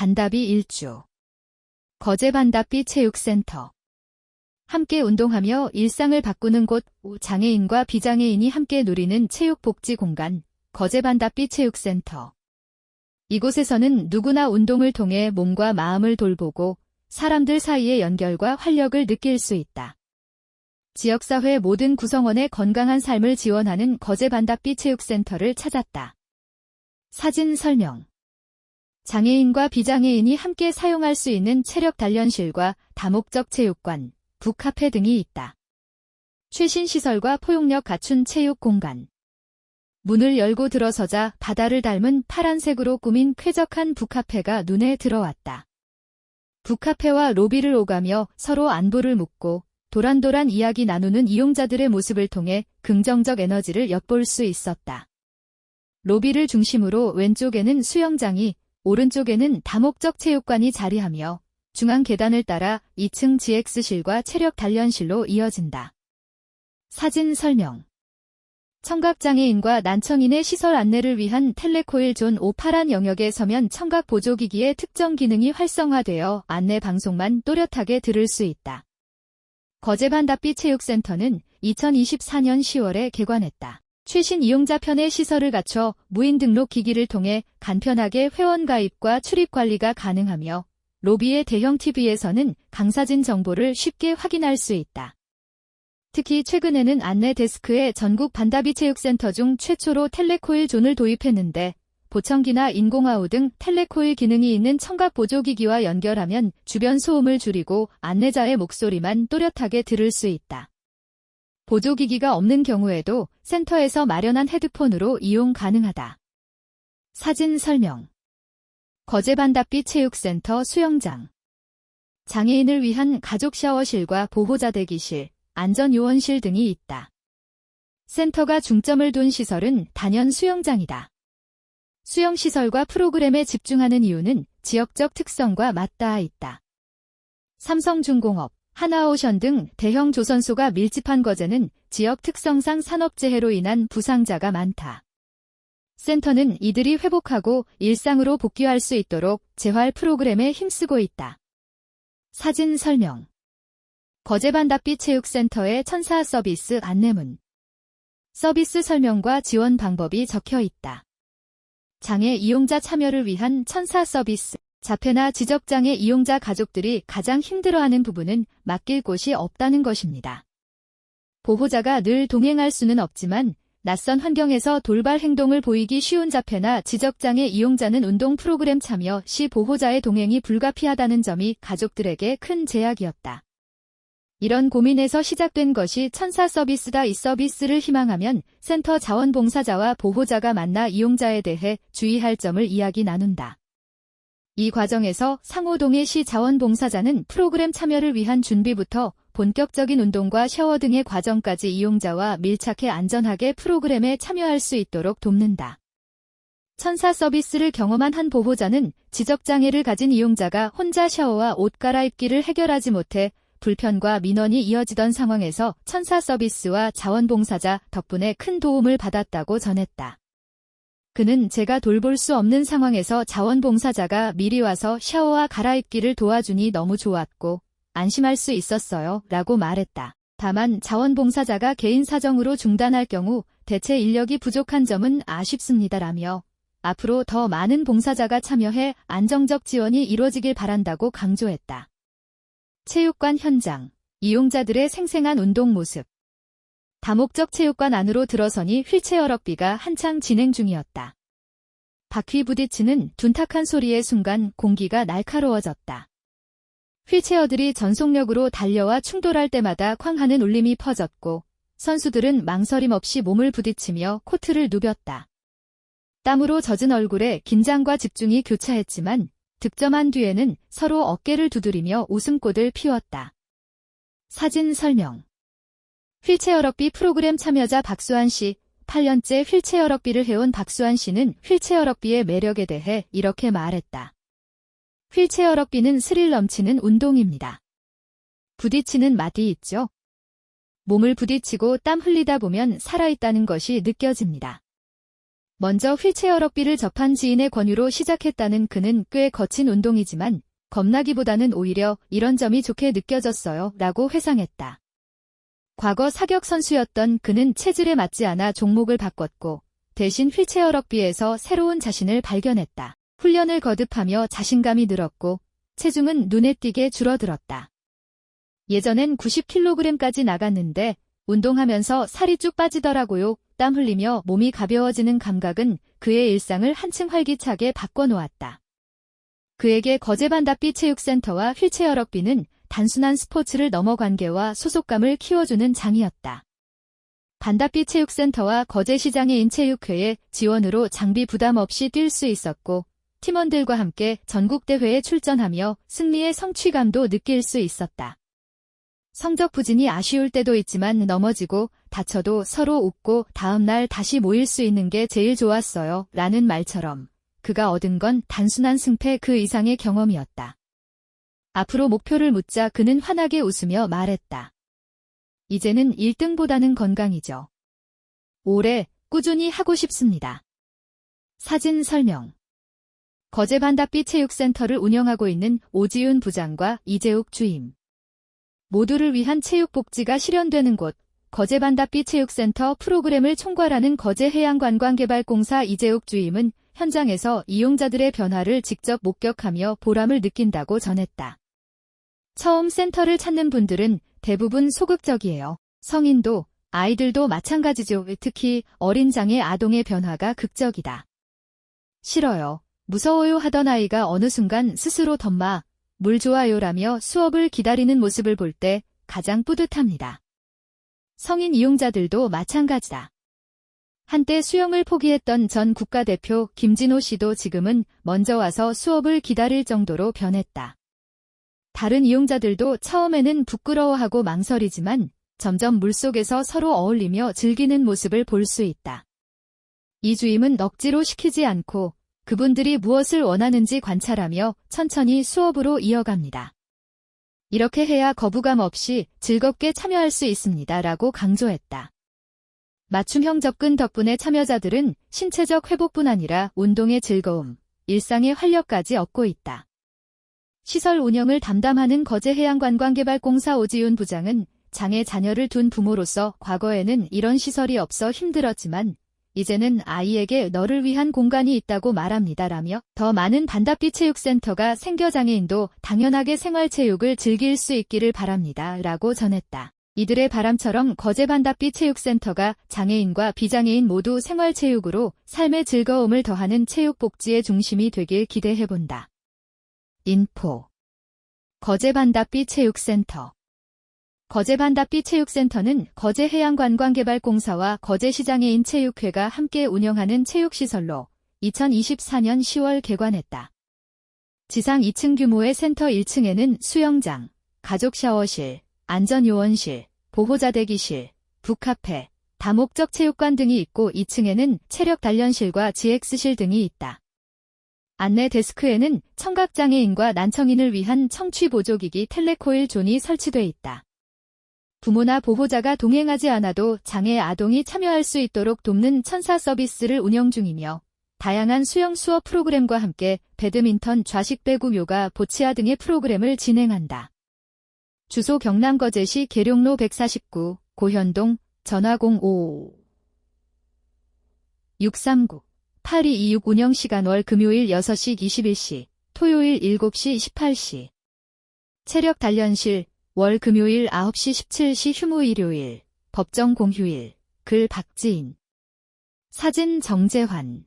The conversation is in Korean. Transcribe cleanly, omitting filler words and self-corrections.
반다비 일주. 거제 반다비 체육센터. 함께 운동하며 일상을 바꾸는 곳, 장애인과 비장애인이 함께 누리는 체육복지 공간, 거제 반다비 체육센터. 이곳에서는 누구나 운동을 통해 몸과 마음을 돌보고 사람들 사이의 연결과 활력을 느낄 수 있다. 지역사회 모든 구성원의 건강한 삶을 지원하는 거제 반다비 체육센터를 찾았다. 사진 설명. 장애인과 비장애인이 함께 사용할 수 있는 체력 단련실과 다목적 체육관, 북카페 등이 있다. 최신 시설과 포용력 갖춘 체육 공간. 문을 열고 들어서자 바다를 닮은 파란색으로 꾸민 쾌적한 북카페가 눈에 들어왔다. 북카페와 로비를 오가며 서로 안부를 묻고 도란도란 이야기 나누는 이용자들의 모습을 통해 긍정적 에너지를 엿볼 수 있었다. 로비를 중심으로 왼쪽에는 수영장이, 오른쪽에는 다목적 체육관이 자리하며 중앙 계단을 따라 2층 GX실과 체력 단련실로 이어진다. 사진 설명. 청각장애인과 난청인의 시설 안내를 위한 텔레코일 존 5 파란 영역에 서면 청각 보조기기의 특정 기능이 활성화되어 안내 방송만 또렷하게 들을 수 있다. 거제 반다비 체육센터는 2024년 10월에 개관했다. 최신 이용자 편의 시설을 갖춰 무인 등록 기기를 통해 간편하게 회원 가입과 출입 관리가 가능하며 로비의 대형 TV에서는 강사진 정보를 쉽게 확인할 수 있다. 특히 최근에는 안내 데스크에 전국 반다비 체육센터 중 최초로 텔레코일 존을 도입했는데 보청기나 인공아우 등 텔레코일 기능이 있는 청각 보조기기와 연결하면 주변 소음을 줄이고 안내자의 목소리만 또렷하게 들을 수 있다. 보조기기가 없는 경우에도 센터에서 마련한 헤드폰으로 이용 가능하다. 사진 설명. 거제 반다비 체육센터 수영장. 장애인을 위한 가족 샤워실과 보호자 대기실, 안전요원실 등이 있다. 센터가 중점을 둔 시설은 단연 수영장이다. 수영시설과 프로그램에 집중하는 이유는 지역적 특성과 맞닿아 있다. 삼성중공업, 하나오션 등 대형 조선소가 밀집한 거제는 지역 특성상 산업재해로 인한 부상자가 많다. 센터는 이들이 회복하고 일상으로 복귀할 수 있도록 재활 프로그램에 힘쓰고 있다. 사진 설명. 거제 반다비 체육센터의 천사 서비스 안내문. 서비스 설명과 지원 방법이 적혀 있다. 장애 이용자 참여를 위한 천사 서비스. 자폐나 지적장애 이용자 가족들이 가장 힘들어하는 부분은 맡길 곳이 없다는 것입니다. 보호자가 늘 동행할 수는 없지만 낯선 환경에서 돌발 행동을 보이기 쉬운 자폐나 지적장애 이용자는 운동 프로그램 참여 시 보호자의 동행이 불가피하다는 점이 가족들에게 큰 제약이었다. 이런 고민에서 시작된 것이 천사 서비스다. 이 서비스를 희망하면 센터 자원봉사자와 보호자가 만나 이용자에 대해 주의할 점을 이야기 나눈다. 이 과정에서 상호동의 시 자원봉사자는 프로그램 참여를 위한 준비부터 본격적인 운동과 샤워 등의 과정까지 이용자와 밀착해 안전하게 프로그램에 참여할 수 있도록 돕는다. 천사 서비스를 경험한 한 보호자는 지적장애를 가진 이용자가 혼자 샤워와 옷 갈아입기를 해결하지 못해 불편과 민원이 이어지던 상황에서 천사 서비스와 자원봉사자 덕분에 큰 도움을 받았다고 전했다. 그는 제가 돌볼 수 없는 상황에서 자원봉사자가 미리 와서 샤워와 갈아입기를 도와주니 너무 좋았고 안심할 수 있었어요 라고 말했다. 다만 자원봉사자가 개인 사정으로 중단할 경우 대체 인력이 부족한 점은 아쉽습니다라며 앞으로 더 많은 봉사자가 참여해 안정적 지원이 이루어지길 바란다고 강조했다. 체육관 현장, 이용자들의 생생한 운동 모습. 다목적 체육관 안으로 들어서니 휠체어 럭비가 한창 진행 중이었다. 바퀴 부딪히는 둔탁한 소리의 순간 공기가 날카로워졌다. 휠체어들이 전속력으로 달려와 충돌할 때마다 쾅하는 울림이 퍼졌고 선수들은 망설임 없이 몸을 부딪히며 코트를 누볐다. 땀으로 젖은 얼굴에 긴장과 집중이 교차했지만 득점한 뒤에는 서로 어깨를 두드리며 웃음꽃을 피웠다. 사진 설명. 휠체어 럭비 프로그램 참여자 박수환 씨. 8년째 휠체어 럭비를 해온 박수환 씨는 휠체어 럭비의 매력에 대해 이렇게 말했다. 휠체어 럭비는 스릴 넘치는 운동입니다. 부딪히는 맛이 있죠. 몸을 부딪히고 땀 흘리다 보면 살아있다는 것이 느껴집니다. 먼저 휠체어 럭비를 접한 지인의 권유로 시작했다는 그는 꽤 거친 운동이지만 겁나기보다는 오히려 이런 점이 좋게 느껴졌어요 라고 회상했다. 과거 사격 선수였던 그는 체질에 맞지 않아 종목을 바꿨고 대신 휠체어 럭비에서 새로운 자신을 발견했다. 훈련을 거듭하며 자신감이 늘었고 체중은 눈에 띄게 줄어들었다. 예전엔 90kg까지 나갔는데 운동하면서 살이 쭉 빠지더라고요. 땀 흘리며 몸이 가벼워지는 감각은 그의 일상을 한층 활기차게 바꿔놓았다. 그에게 거제반다비 체육센터와 휠체어 럭비는 단순한 스포츠를 넘어 관계와 소속감을 키워주는 장이었다. 반다비 체육센터와 거제시장의 인체육회의 지원으로 장비 부담 없이 뛸 수 있었고 팀원들과 함께 전국대회에 출전하며 승리의 성취감도 느낄 수 있었다. 성적 부진이 아쉬울 때도 있지만 넘어지고 다쳐도 서로 웃고 다음날 다시 모일 수 있는 게 제일 좋았어요 라는 말처럼 그가 얻은 건 단순한 승패 그 이상의 경험이었다. 앞으로 목표를 묻자 그는 환하게 웃으며 말했다. 이제는 1등보다는 건강이죠. 올해 꾸준히 하고 싶습니다. 사진 설명. 거제반다비 체육센터를 운영하고 있는 오지윤 부장과 이재욱 주임. 모두를 위한 체육복지가 실현되는 곳, 거제반다비 체육센터 프로그램을 총괄하는 거제해양관광개발공사 이재욱 주임은 현장에서 이용자들의 변화를 직접 목격하며 보람을 느낀다고 전했다. 처음 센터를 찾는 분들은 대부분 소극적이에요. 성인도, 아이들도 마찬가지죠. 특히 어린 장애 아동의 변화가 극적이다. 싫어요, 무서워요 하던 아이가 어느 순간 스스로 덤마, 물 좋아요라며 수업을 기다리는 모습을 볼 때 가장 뿌듯합니다. 성인 이용자들도 마찬가지다. 한때 수영을 포기했던 전 국가대표 김진호 씨도 지금은 먼저 와서 수업을 기다릴 정도로 변했다. 다른 이용자들도 처음에는 부끄러워하고 망설이지만 점점 물속에서 서로 어울리며 즐기는 모습을 볼 수 있다. 이 주임은 억지로 시키지 않고 그분들이 무엇을 원하는지 관찰하며 천천히 수업으로 이어갑니다. 이렇게 해야 거부감 없이 즐겁게 참여할 수 있습니다 라고 강조했다. 맞춤형 접근 덕분에 참여자들은 신체적 회복뿐 아니라 운동의 즐거움, 일상의 활력까지 얻고 있다. 시설 운영을 담당하는 거제해양관광개발공사 오지윤 부장은 장애 자녀를 둔 부모로서 과거에는 이런 시설이 없어 힘들었지만 이제는 아이에게 너를 위한 공간이 있다고 말합니다라며 더 많은 반다비 체육센터가 생겨 장애인도 당연하게 생활체육을 즐길 수 있기를 바랍니다 라고 전했다. 이들의 바람처럼 거제반다비 체육센터가 장애인과 비장애인 모두 생활체육으로 삶의 즐거움을 더하는 체육복지의 중심이 되길 기대해본다. 인포. 거제반다비 체육센터. 거제반다비 체육센터는 거제해양관광개발공사와 거제시장의 체육회가 함께 운영하는 체육시설로 2024년 10월 개관했다. 지상 2층 규모의 센터 1층에는 수영장, 가족 샤워실, 안전요원실, 보호자 대기실, 북카페, 다목적 체육관 등이 있고 2층에는 체력 단련실과 GX실 등이 있다. 안내 데스크에는 청각장애인과 난청인을 위한 청취보조기기 텔레코일 존이 설치돼 있다. 부모나 보호자가 동행하지 않아도 장애 아동이 참여할 수 있도록 돕는 천사 서비스를 운영 중이며 다양한 수영 수업 프로그램과 함께 배드민턴, 좌식 배구, 요가, 보치아 등의 프로그램을 진행한다. 주소 경남 거제시 계룡로 149, 고현동, 전화 05-639-8226 운영시간 월 금요일 6시 21시, 토요일 7시 18시. 체력 단련실, 월 금요일 9시 17시 휴무 일요일, 법정 공휴일, 글 박지인. 사진 정재환.